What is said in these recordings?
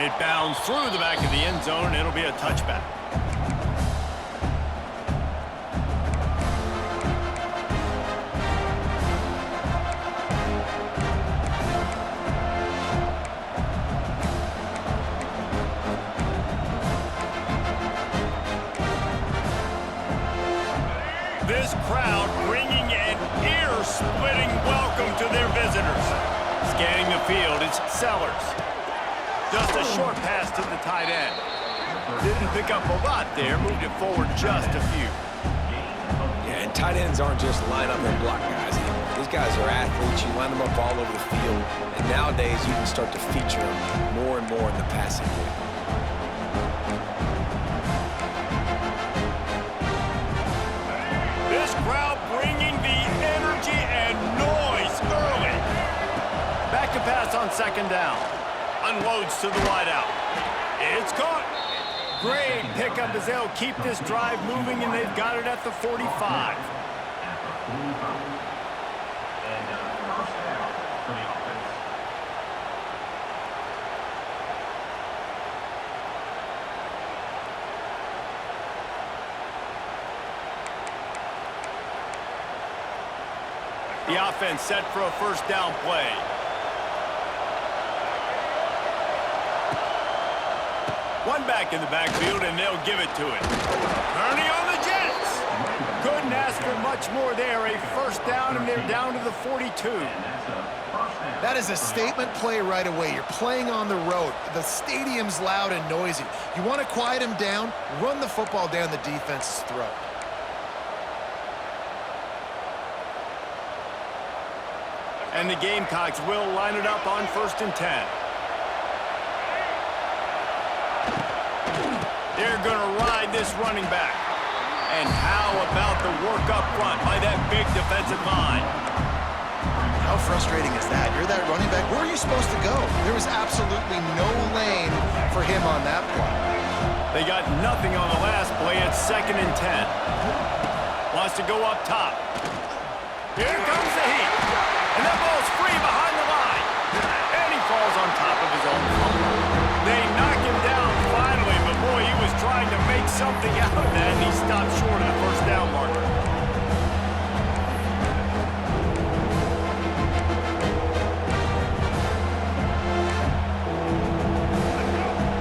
It bounds through the back of the end zone, and it'll be a touchback. This crowd bringing an ear-splitting welcome to their visitors. Scanning the field, it's Sellers. Just a short pass to the tight end. Didn't pick up a lot there, moved it forward just a few. Yeah, and tight ends aren't just line up and block guys. These guys are athletes. You line them up all over the field. And nowadays, you can start to feature them more and more in the passing game. This crowd bringing the energy and noise early. Back to pass on second down. Unloads to the wideout. It's caught. Great pickup as they'll keep this drive moving, and they've got it at the 45. The offense set for a first down play. One back in the backfield, and they'll give it to it. Turning on the Jets. Couldn't ask for much more there. A first down, and they're down to the 42. That is a statement play right away. You're playing on the road. The stadium's loud and noisy. You want to quiet him down, run the football down the defense's throat. And the Gamecocks will line it up on 1st and 10. They're going to ride this running back. And how about the work up front by that big defensive line? How frustrating is that? You're that running back. Where are you supposed to go? There was absolutely no lane for him on that play. They got nothing on the last play. It's 2nd and 10. Wants to go up top. Here comes the heat. And that ball's free behind the line. And he falls on top of his own fumble. They knock him down finally, but boy, he was trying to make something out of that, and he stopped short of the first down marker.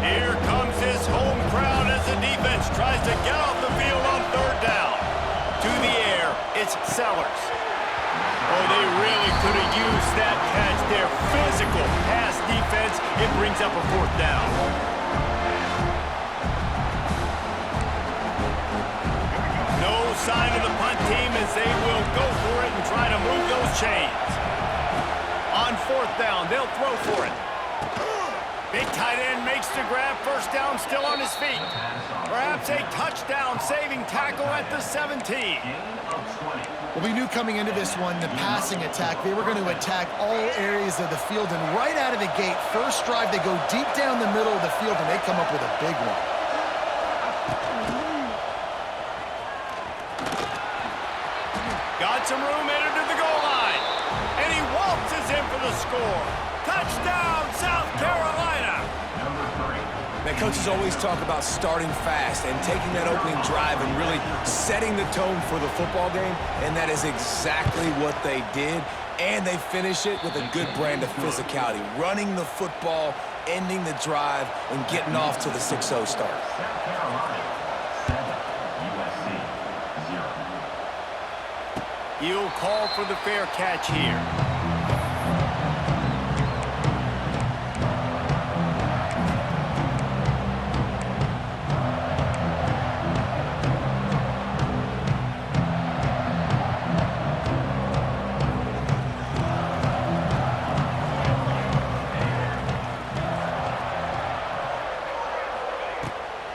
Here comes his home crowd as the defense tries to get off the field on 3rd down. To the air, it's Sellers. Oh, they really could have used that catch there. Physical pass defense. It brings up a 4th down. No sign of the punt team as they will go for it and try to move those chains. On 4th down, they'll throw for it. Big tight end makes the grab. First down, still on his feet. Perhaps a touchdown-saving tackle at the 17. Well, we knew coming into this one, the passing attack, they were going to attack all areas of the field. And right out of the gate, first drive, they go deep down the middle of the field, and they come up with a big one. Got some room, headed to the goal line. And he waltzes in for the score. Touchdown, South Carolina. Man, coaches always talk about starting fast and taking that opening drive and really setting the tone for the football game, and that is exactly what they did. And they finish it with a good brand of physicality, running the football, ending the drive, and getting off to the 6-0 start. He'll call for the fair catch here.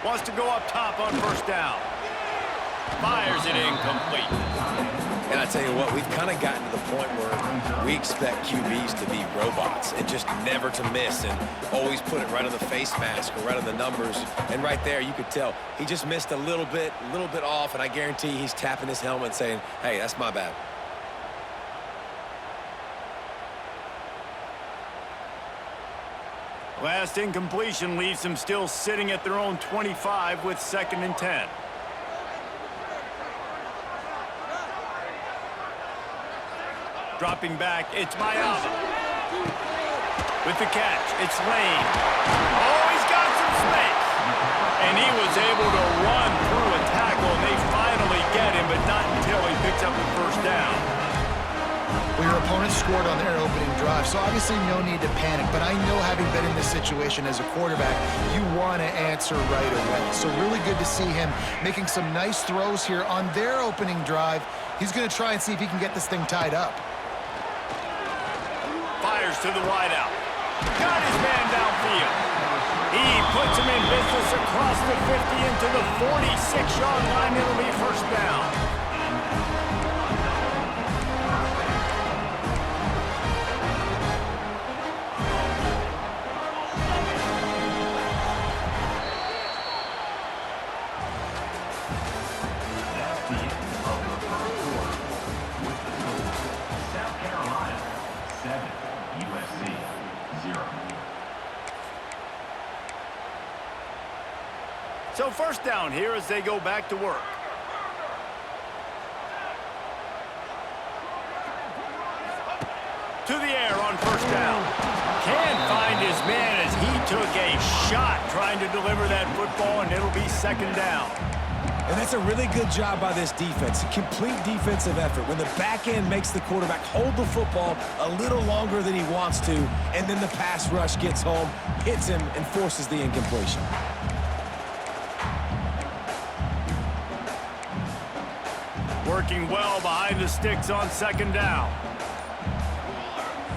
Wants to go up top on 1st down. Fires it incomplete. And I tell you what, we've kind of gotten to the point where we expect QBs to be robots and just never to miss and always put it right on the face mask or right on the numbers. And right there, you could tell he just missed a little bit off, and I guarantee he's tapping his helmet saying, hey, that's my bad. Last incompletion leaves them still sitting at their own 25 with 2nd and 10. Dropping back, it's Mayava. With the catch, it's Lane. Oh, he's got some space. And he was able to run through a tackle, and they finally get him, but not until he picks up the first down. Well, your opponent scored on their opening drive, so obviously no need to panic. But I know, having been in this situation as a quarterback, you want to answer right away. So really good to see him making some nice throws here on their opening drive. He's going to try and see if he can get this thing tied up. Fires to the wideout. Got his man downfield. He puts him in business across the 50 into the 46-yard line. It'll be first down. So first down here as they go back to work. To the air on first down. Can't find his man as he took a shot trying to deliver that football, and it'll be 2nd down. And that's a really good job by this defense. A complete defensive effort. When the back end makes the quarterback hold the football a little longer than he wants to, and then the pass rush gets home, hits him, and forces the incompletion. Working well behind the sticks on 2nd down.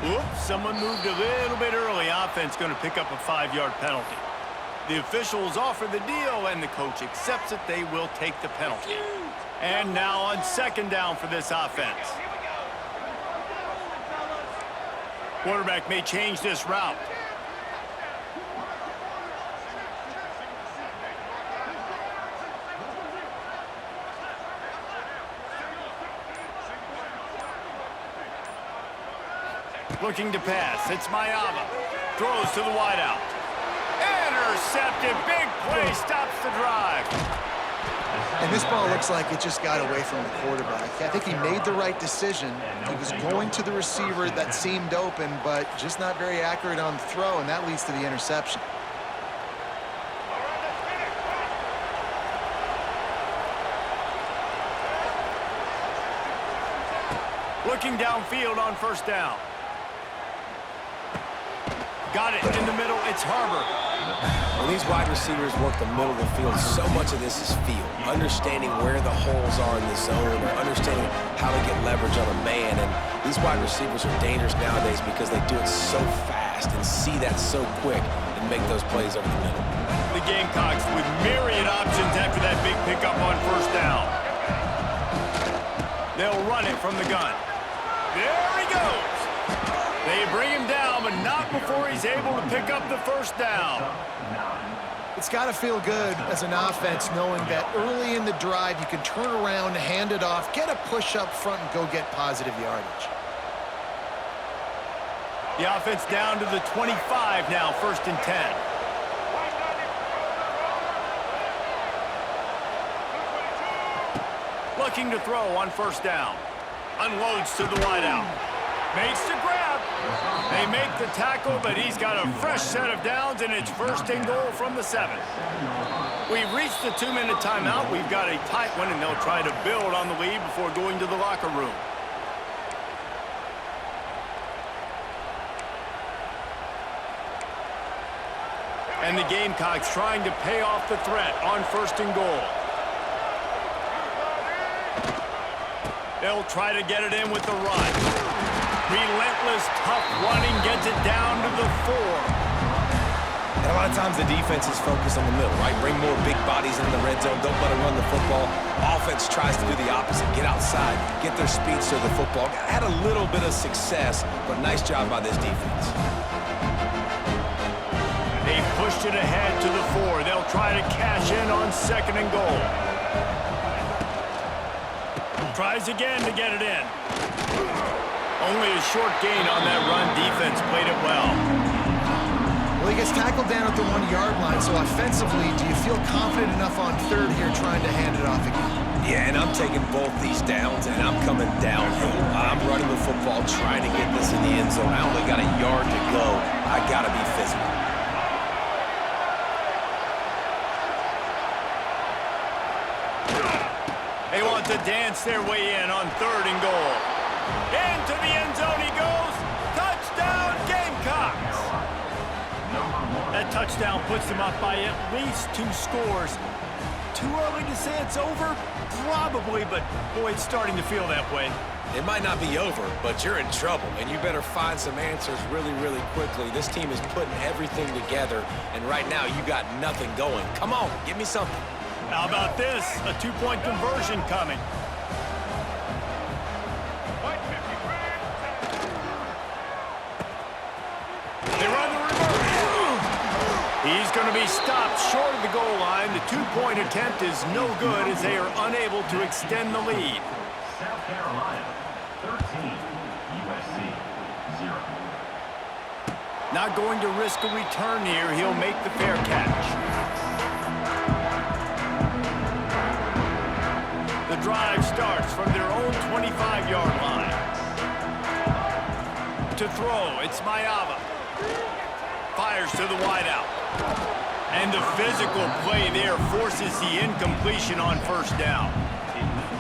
Oops, someone moved a little bit early. Offense going to pick up a 5-yard penalty. The officials offer the deal, and the coach accepts it. They will take the penalty. And now on 2nd down for this offense. Quarterback may change this route. Looking to pass. It's Mayava. Throws to the wideout. Intercepted. Big play. Stops the drive. And this ball looks like it just got away from the quarterback. I think he made the right decision. He was going to the receiver that seemed open, but just not very accurate on the throw, and that leads to the interception. Looking downfield on first down. Got it in the middle. It's Harbor. When these wide receivers work the middle of the field, so much of this is feel. Understanding where the holes are in the zone, or understanding how to get leverage on a man. And these wide receivers are dangerous nowadays because they do it so fast and see that so quick and make those plays over the middle. The Gamecocks with myriad options after that big pickup on first down. They'll run it from the gun. There he goes. They bring him down, but not before he's able to pick up the first down. It's got to feel good as an offense knowing that early in the drive you can turn around, hand it off, get a push up front, and go get positive yardage. The offense down to the 25 now, 1st and 10. Looking to throw on first down. Unloads to the wideout. Makes the grab. They make the tackle, but he's got a fresh set of downs, and it's 1st and goal from the 7. We've reached the 2-minute timeout. We've got a tight one, and they'll try to build on the lead before going to the locker room. And the Gamecocks trying to pay off the threat on 1st and goal. They'll try to get it in with the run. Relentless, tough running, gets it down to the 4. And a lot of times the defense is focused on the middle, right? Bring more big bodies into the red zone. Don't let them run the football. Offense tries to do the opposite. Get outside. Get their speed to the football. Had a little bit of success, but nice job by this defense. They've pushed it ahead to the 4. They'll try to cash in on 2nd and goal. Tries again to get it in. Only a short gain on that run. Defense played it well. Well, he gets tackled down at the 1-yard line, so offensively, do you feel confident enough on third here trying to hand it off again? Yeah, and I'm taking both these downs, and I'm coming downhill. I'm running the football, trying to get this in the end zone. I only got a yard to go. I got to be physical. They want to dance their way in on 3rd and goal. Into the end zone he goes. Touchdown, Gamecocks! That touchdown puts them up by at least 2 scores. Too early to say it's over? Probably, but boy, it's starting to feel that way. It might not be over, but you're in trouble, and you better find some answers really, really quickly. This team is putting everything together, and right now you got nothing going. Come on, give me something. How about this? A 2-point conversion coming. They run the reverse. He's going to be stopped short of the goal line. The 2-point attempt is no good as they are unable to extend the lead. South Carolina, 13, USC, 0. Not going to risk a return here. He'll make the fair catch. The drive starts from their own 25-yard line. To throw, it's Mayava. Fires to the wideout. And the physical play there forces the incompletion on 1st down.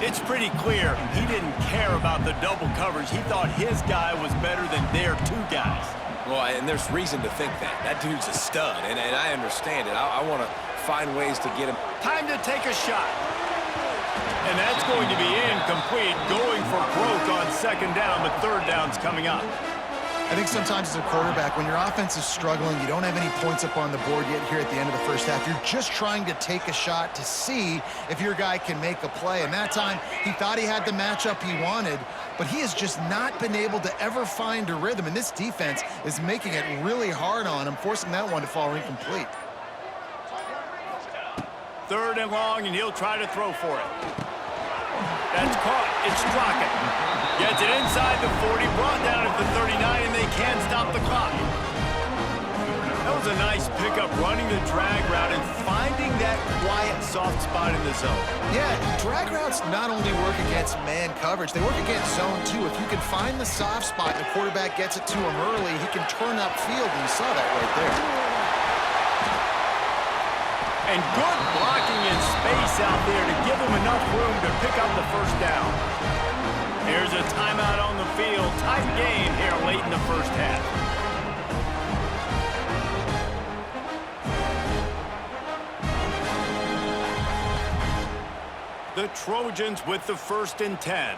It's pretty clear he didn't care about the double coverage. He thought his guy was better than their 2 guys. Well, and there's reason to think that. That dude's a stud, and I understand it. I want to find ways to get him. Time to take a shot. And that's going to be incomplete, going for broke on 2nd down, but 3rd down's coming up. I think sometimes as a quarterback, when your offense is struggling, you don't have any points up on the board yet here at the end of the 1st half. You're just trying to take a shot to see if your guy can make a play. And that time, he thought he had the matchup he wanted, but he has just not been able to ever find a rhythm. And this defense is making it really hard on him, forcing that one to fall incomplete. 3rd and long, and he'll try to throw for it. That's caught. It's Strockett. Gets it inside the 40, brought down at the 39, and they can't stop the clock. That was a nice pickup, running the drag route and finding that quiet, soft spot in the zone. Yeah, drag routes not only work against man coverage, they work against zone too. If you can find the soft spot and the quarterback gets it to him early, he can turn upfield, and you saw that right there. And good blocking in space out there to give him enough room to pick up the 1st down. Here's a timeout on the field. Tight game here late in the 1st half. The Trojans with the 1st and 10.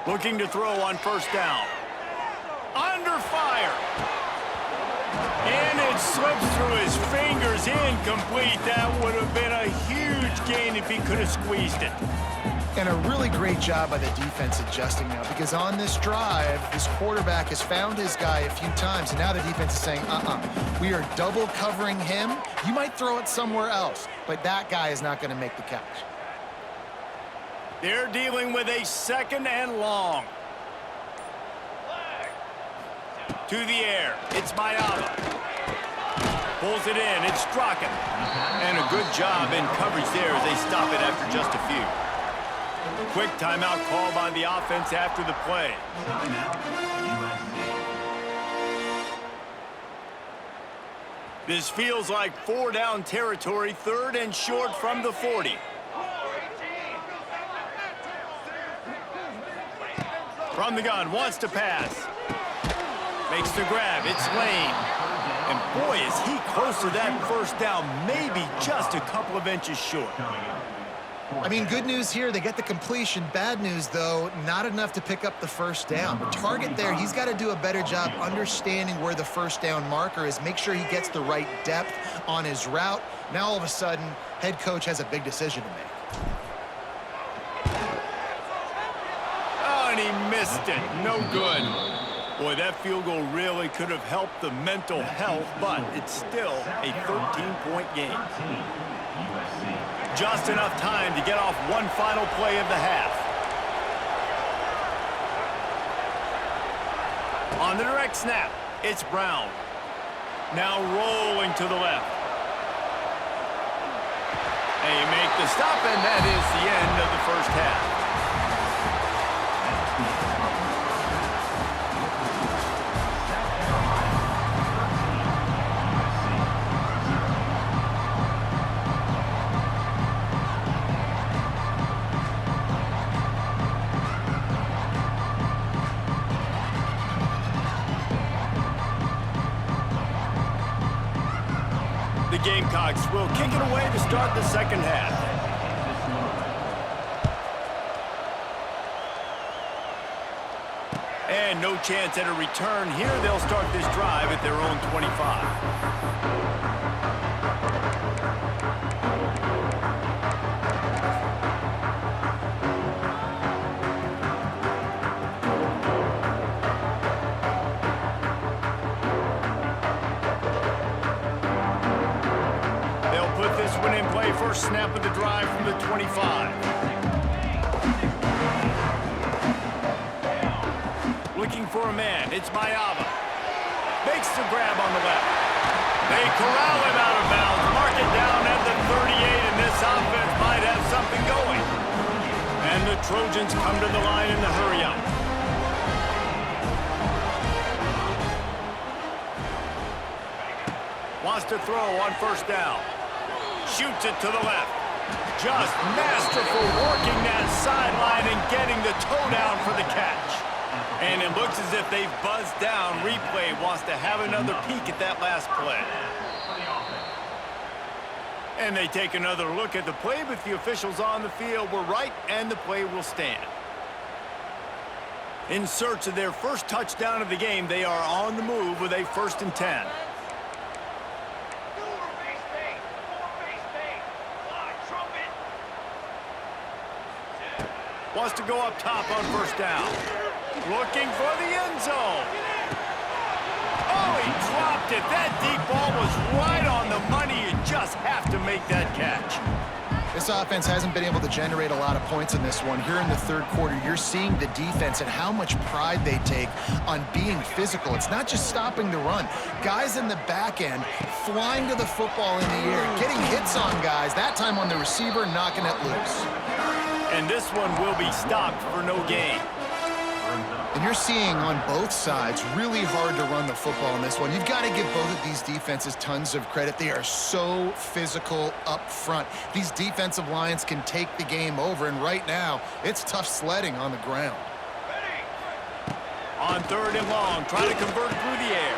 Looking to throw on 1st down. Under fire. And it slips through his fingers. Incomplete. That would have been a huge gain if he could have squeezed it. And a really great job by the defense adjusting now, because on this drive, this quarterback has found his guy a few times, and now the defense is saying, we are double covering him. You might throw it somewhere else, but that guy is not going to make the catch. They're dealing with a 2nd and long. To the air. It's Mayava. Pulls it in. It's Strockett. And a good job in coverage there as they stop it after just a few. Quick timeout call by the offense after the play. This feels like 4-down territory, 3rd and short from the 40. From the gun, wants to pass. Makes the grab, it's Lane. And boy, is he close to that 1st down, maybe just a couple of inches short. I mean, good news here, they get the completion. Bad news, though, not enough to pick up the 1st down. The target there, he's got to do a better job understanding where the 1st down marker is, make sure he gets the right depth on his route. Now, all of a sudden, head coach has a big decision to make. Oh, and he missed it. No good. Boy, that field goal really could have helped the mental health, but it's still a 13-point game. Just enough time to get off one final play of the half. On the direct snap, it's Brown. Now rolling to the left. They make the stop, and that is the end of the first half. The Gamecocks will kick it away to start the second half. And no chance at a return here. They'll start this drive at their own 25. First snap of the drive from the 25. Looking for a man. It's Mayava. Makes the grab on the left. They corral him out of bounds. Mark it down at the 38, and this offense might have something going. And the Trojans come to the line in the hurry-up. Wants to throw on first down. Shoots it to the left. Just masterful working that sideline and getting the toe down for the catch. And it looks as if they've buzzed down. Replay wants to have another peek at that last play. And they take another look at the play, but the officials on the field were right, and the play will stand. In search of their first touchdown of the game, they are on the move with a 1st and 10. Wants to go up top on first down. Looking for the end zone. Oh, he dropped it. That deep ball was right on the money. You just have to make that catch. This offense hasn't been able to generate a lot of points in this one. Here in the third quarter, you're seeing the defense and how much pride they take on being physical. It's not just stopping the run. Guys in the back end flying to the football in the air, getting hits on guys, that time on the receiver, knocking it loose. And this one will be stopped for no gain. And you're seeing on both sides really hard to run the football in this one. You've got to give both of these defenses tons of credit. They are so physical up front. These defensive lines can take the game over, and right now, it's tough sledding on the ground. On 3rd and long, trying to convert through the air.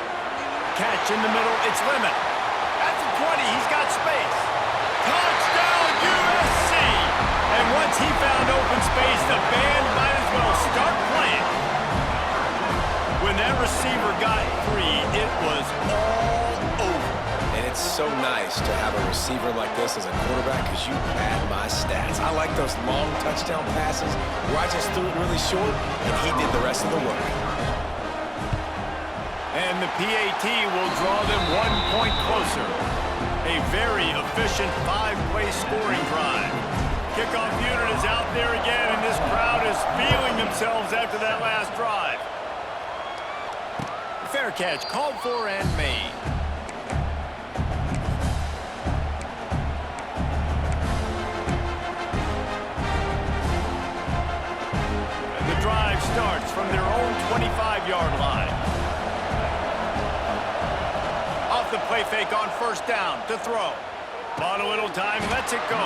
Catch in the middle, it's Lemon. At the 20, he's got space. Touchdown, USC! And once he found open space, the band might as well start playing. When that receiver got free, it was all over. And it's so nice to have a receiver like this as a quarterback because you pad my stats. I like those long touchdown passes where I just threw it really short and he did the rest of the work. And the PAT will draw them 1 point closer. A very efficient 5-play scoring drive. Kickoff unit is out there again, and this crowd is feeling themselves after that last drive. Fair catch called for and made. And the drive starts from their own 25-yard line. Off the play fake on first down to throw. Bought a little time, lets it go.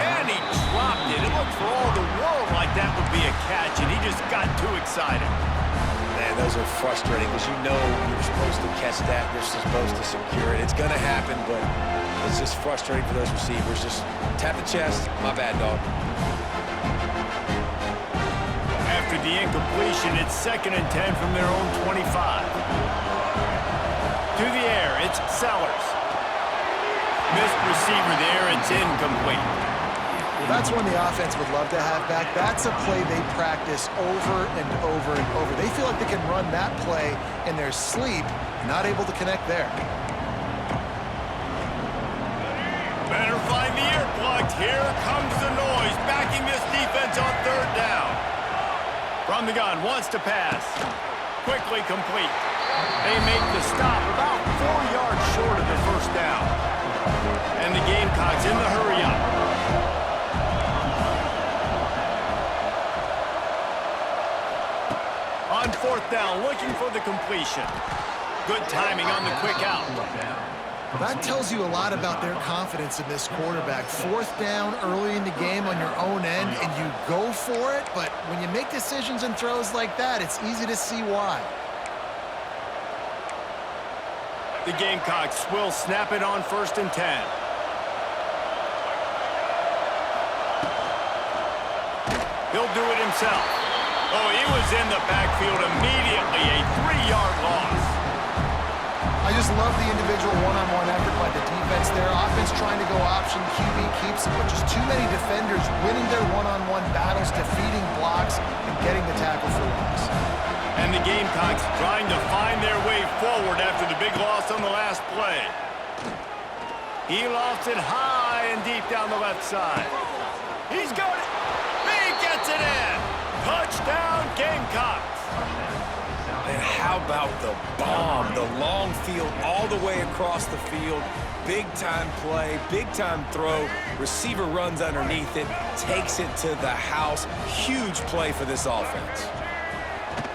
And he dropped it. It looked for all the world like that would be a catch, and he just got too excited. Man, those are frustrating because you know you're supposed to catch that. You're supposed to secure it. It's going to happen, but it's just frustrating for those receivers. Just tap the chest. My bad, dog. After the incompletion, it's 2nd and 10 from their own 25. To the air, it's Sellers. Missed receiver there, it's incomplete. Well, that's one the offense would love to have back. That's a play they practice over and over and over. They feel like they can run that play in their sleep, not able to connect there. Better find the earplugs. Here comes the noise, backing this defense on third down. From the gun, wants to pass. Quickly complete. They make the stop about 4 yards short of the first down. And the Gamecocks in the hurry up. On fourth down, looking for the completion. Good timing on the quick out. Well, that tells you a lot about their confidence in this quarterback. Fourth down early in the game on your own end, and you go for it, but when you make decisions and throws like that, it's easy to see why. The Gamecocks will snap it on 1st and 10. He'll do it himself. Oh, he was in the backfield immediately, a 3-yard loss. I just love the individual one-on-one effort by the defense there. Offense trying to go option, QB keeps it, but just too many defenders winning their one-on-one battles, defeating blocks, and getting the tackle for loss. And the Gamecocks trying to find their way forward after the big loss on the last play. He lofts it high and deep down the left side. He's got it. He gets it in. Touchdown, Gamecocks. And how about the bomb? The long field all the way across the field. Big-time play, big-time throw. Receiver runs underneath it, takes it to the house. Huge play for this offense.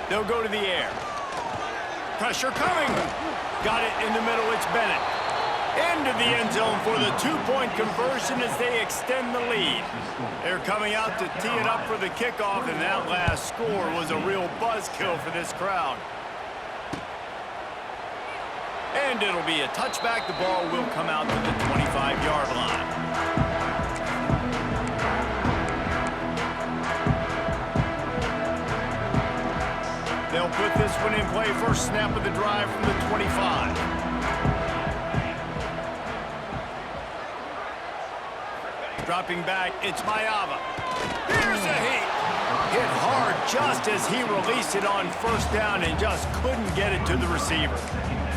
They'll go to the air. Pressure coming. Got it in the middle. It's Bennett. Into the end zone for the 2-point conversion as they extend the lead. They're coming out to tee it up for the kickoff, and that last score was a real buzzkill for this crowd. And it'll be a touchback. The ball will come out to the 25-yard line. They'll put this one in play. First snap of the drive from the 25. Dropping back, it's Mayava. Here's a hit. Hit hard just as he released it on first down and just couldn't get it to the receiver.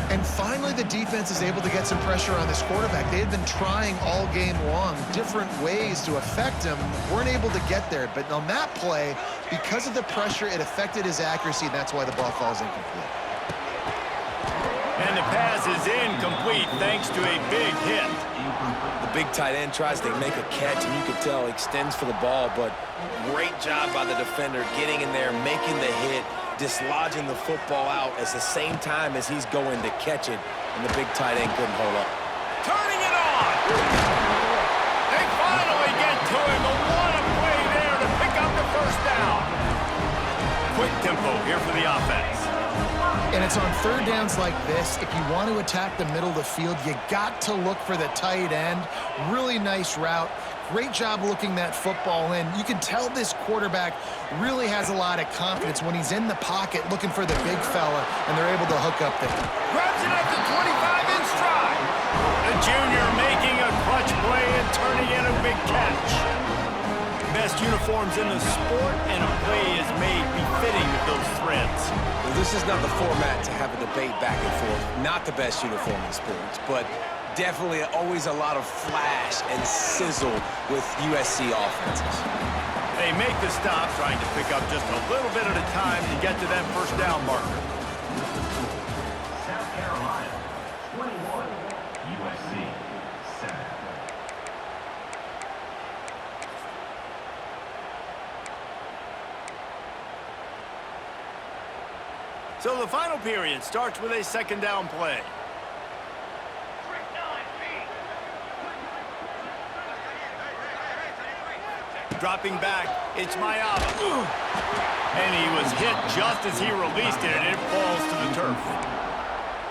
And finally, the defense is able to get some pressure on this quarterback. They had been trying all game long different ways to affect him, weren't able to get there. But on that play, because of the pressure, it affected his accuracy, and that's why the ball falls incomplete. And the pass is incomplete thanks to a big hit. The big tight end tries to make a catch, and you can tell he extends for the ball, but great job by the defender getting in there, making the hit, dislodging the football out at the same time as he's going to catch it, and the big tight end couldn't hold up. Turning it on! They finally get to him, but what a play there to pick up the first down. Quick tempo here for the offense. And it's on third downs like this. If you want to attack the middle of the field, you got to look for the tight end. Really nice route. Great job looking that football in. You can tell this quarterback really has a lot of confidence when he's in the pocket looking for the big fella, and they're able to hook up there. Grabs it up to 25 in stride. The junior making a clutch play and turning in a big catch. Best uniforms in the sport, and a play is made befitting of those threads. Well, this is not the format to have a debate back and forth. Not the best uniform in sports, but definitely always a lot of flash and sizzle with USC offenses. They make the stop, trying to pick up just a little bit at a time to get to that first down marker. South Carolina, 21. USC, 7. So the final period starts with a second down play. Dropping back, it's Mayava. And he was hit just as he released it, and it falls to the turf.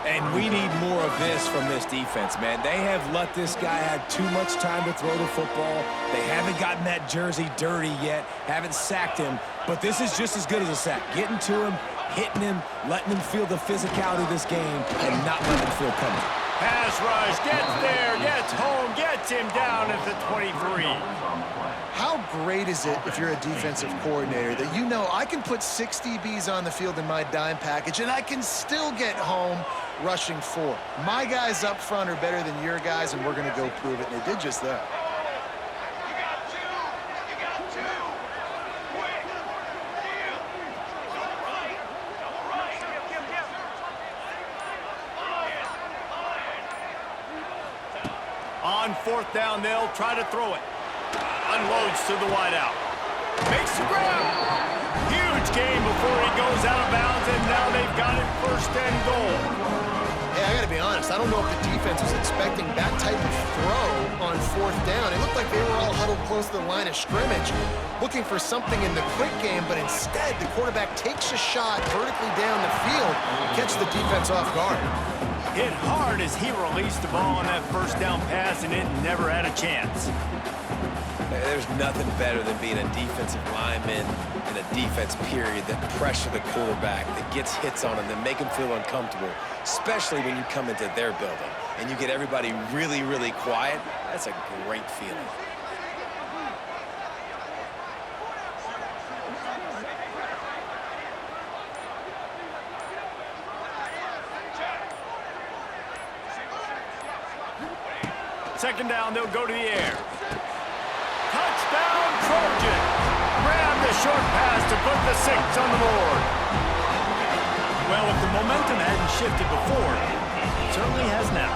And we need more of this from this defense, man. They have let this guy have too much time to throw the football. They haven't gotten that jersey dirty yet, haven't sacked him, but this is just as good as a sack. Getting to him, hitting him, letting him feel the physicality of this game, and not letting him feel coming. Pass rush, gets there, gets home, gets him down at the 23. how great is it if you're a defensive coordinator that you know I can put 6 DBs on the field in my dime package and I can still get home rushing 4. My guys up front are better than your guys, and we're going to go prove it, and they did just that. On 4th down, they'll try to throw it. Unloads to the wideout. Makes the grab. Huge gain before he goes out of bounds, and now they've got it 1st and goal. Hey, I got to be honest. I don't know if the defense was expecting that type of throw on 4th down. It looked like they were all huddled close to the line of scrimmage, looking for something in the quick game, but instead the quarterback takes a shot vertically down the field and catches the defense off guard. Hit hard as he released the ball on that 1st down pass, and it never had a chance. There's nothing better than being a defensive lineman in a defense period that pressure the quarterback, that gets hits on him, that make him feel uncomfortable, especially when you come into their building and you get everybody really, really quiet. That's a great feeling. Second down, they'll go to the air. Touchdown, Trojan! Grab the short pass to put the 6 on the board. Well, if the momentum hadn't shifted before, it certainly has now.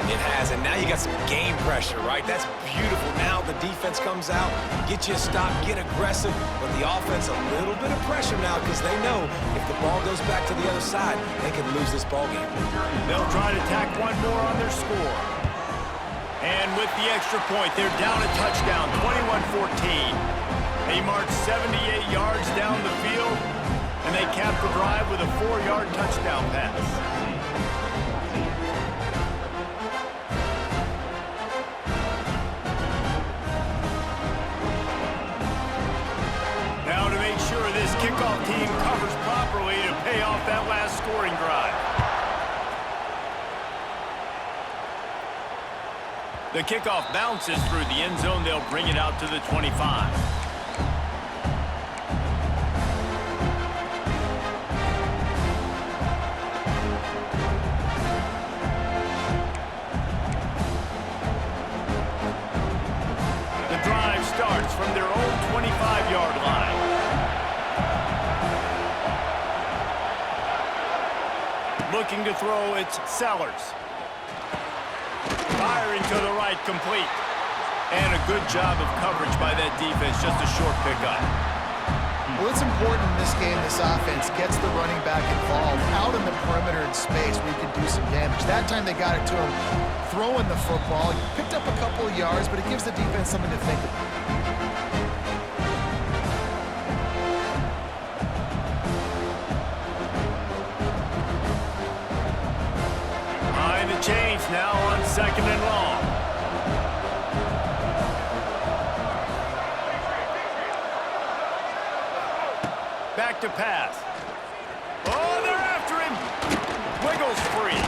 It has, and now you got some game pressure, right? That's beautiful. Now the defense comes out, get you a stop, get aggressive, but the offense a little bit of pressure now because they know if the ball goes back to the other side, they can lose this ball game. They'll try to tack one more on their score. And with the extra point, they're down a touchdown, 21-14. They march 78 yards down the field, and they cap the drive with a 4-yard touchdown pass. Now to make sure this kickoff team covers properly to pay off that last scoring drive. The kickoff bounces through the end zone. They'll bring it out to the 25. The drive starts from their own 25-yard line. Looking to throw, it's Sellers. Firing to the right, complete. And a good job of coverage by that defense, just a short pickup. Well, it's important in this game, this offense gets the running back involved out in the perimeter in space where you can do some damage. That time they got it to him throwing the football. He picked up a couple of yards, but it gives the defense something to think about. Change now on 2nd and long. Back to pass. Oh, they're after him. Wiggles free.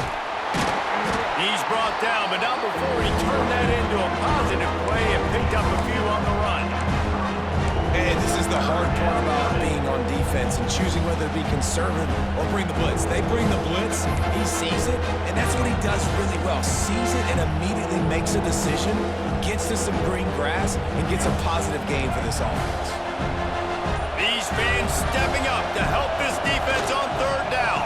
He's brought down, but not before he turned that into a positive play and picked up a few on the run. And this is the hard part about being on defense and choosing whether to be conservative or bring the blitz. They bring the blitz, he sees it, and that's what he does really well. Sees it and immediately makes a decision, gets to some green grass, and gets a positive gain for this offense. These fans stepping up to help this defense on 3rd down.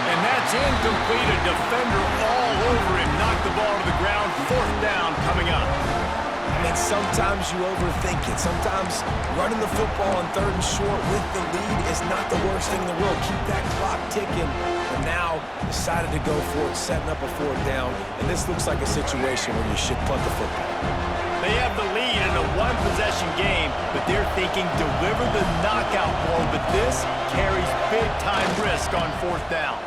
And that's incomplete. A defender all over him. Knocked the ball to the ground. 4th down coming up. I mean, sometimes you overthink it. Sometimes running the football on 3rd and short with the lead is not the worst thing in the world. Keep that clock ticking. But now decided to go for it, setting up a 4th down. And this looks like a situation where you should punt the football. They have the lead in a 1-possession game, but they're thinking deliver the knockout blow. But this carries big-time risk on 4th down.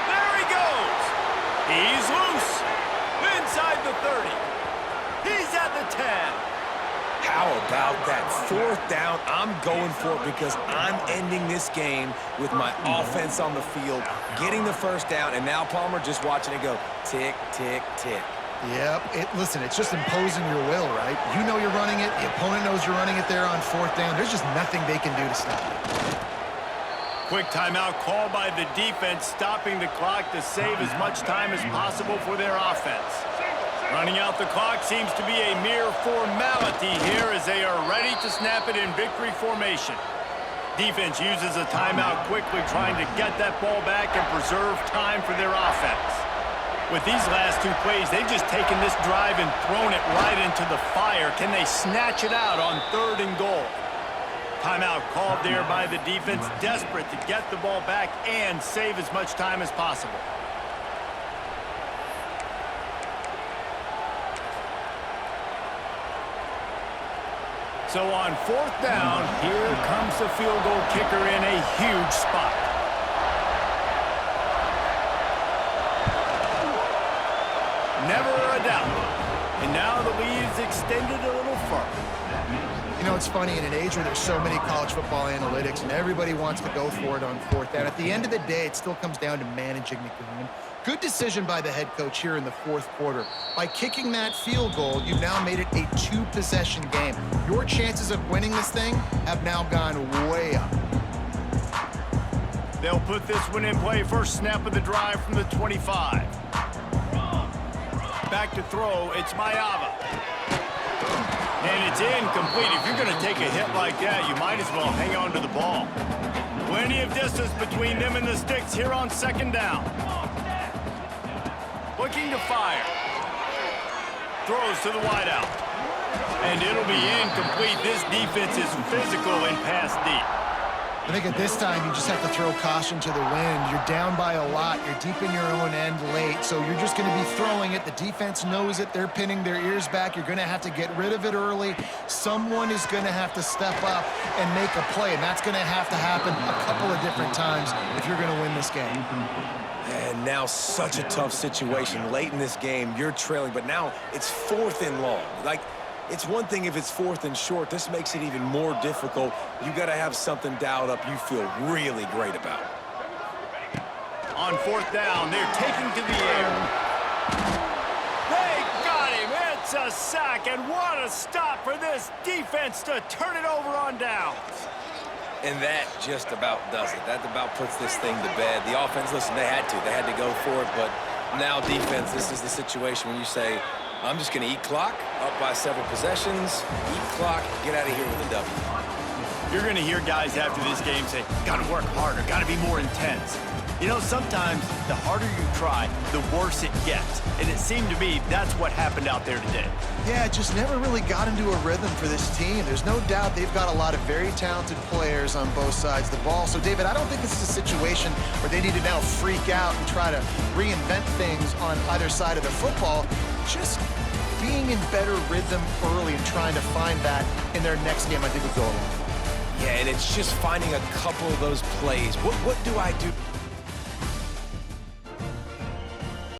There he goes. He's loose. Inside the 30. He's at the 10. How about that 4th down? I'm going for it because I'm ending this game with my offense on the field, getting the 1st down, and now Palmer just watching it go tick, tick, tick. Yep. Listen, it's just imposing your will, right? You know you're running it. The opponent knows you're running it there on fourth down. There's just nothing they can do to stop it. Quick timeout called by the defense, stopping the clock to save as much time as possible for their offense. Running out the clock seems to be a mere formality here as they are ready to snap it in victory formation. Defense uses a timeout quickly, trying to get that ball back and preserve time for their offense. With these last two plays, they've just taken this drive and thrown it right into the fire. Can they snatch it out on 3rd and goal? Timeout called there by the defense, desperate to get the ball back and save as much time as possible. So on 4th down, here comes the field goal kicker in a huge spot. Never a doubt. And now the lead is extended a little further. You know, it's funny, in an age where there's so many college football analytics and everybody wants to go for it on 4th down, at the end of the day, it still comes down to managing the game. Good decision by the head coach here in the 4th quarter. By kicking that field goal, you've now made it a 2-possession game. Your chances of winning this thing have now gone way up. They'll put this one in play. First snap of the drive from the 25. Back to throw, it's Mayava. And it's incomplete. If you're going to take a hit like that, you might as well hang on to the ball. Plenty of distance between them and the sticks here on 2nd down. Looking to fire. Throws to the wideout. And it'll be incomplete. This defense is physical and pass deep. I think at this time, you just have to throw caution to the wind. You're down by a lot. You're deep in your own end late, so you're just going to be throwing it. The defense knows it. They're pinning their ears back. You're going to have to get rid of it early. Someone is going to have to step up and make a play, and that's going to have to happen a couple of different times if you're going to win this game. And now such a tough situation. Late in this game, you're trailing, but now it's 4th and long. Like, it's one thing if it's 4th and short. This makes it even more difficult. You got to have something dialed up you feel really great about. On 4th down, they're taking to the air. They got him. It's a sack, and what a stop for this defense to turn it over on downs. And that just about does it. That about puts this thing to bed. The offense, listen, they had to go for it, but now defense, this is the situation when you say, I'm just going to eat clock, up by several possessions, eat clock, get out of here with a W. You're going to hear guys after this game say, got to work harder, got to be more intense. You know, sometimes the harder you try, the worse it gets. And it seemed to me that's what happened out there today. Yeah, it just never really got into a rhythm for this team. There's no doubt they've got a lot of very talented players on both sides of the ball. So, David, I don't think this is a situation where they need to now freak out and try to reinvent things on either side of the football. Just being in better rhythm early and trying to find that in their next game, I think would go a long way. Yeah, and it's just finding a couple of those plays. What do I do?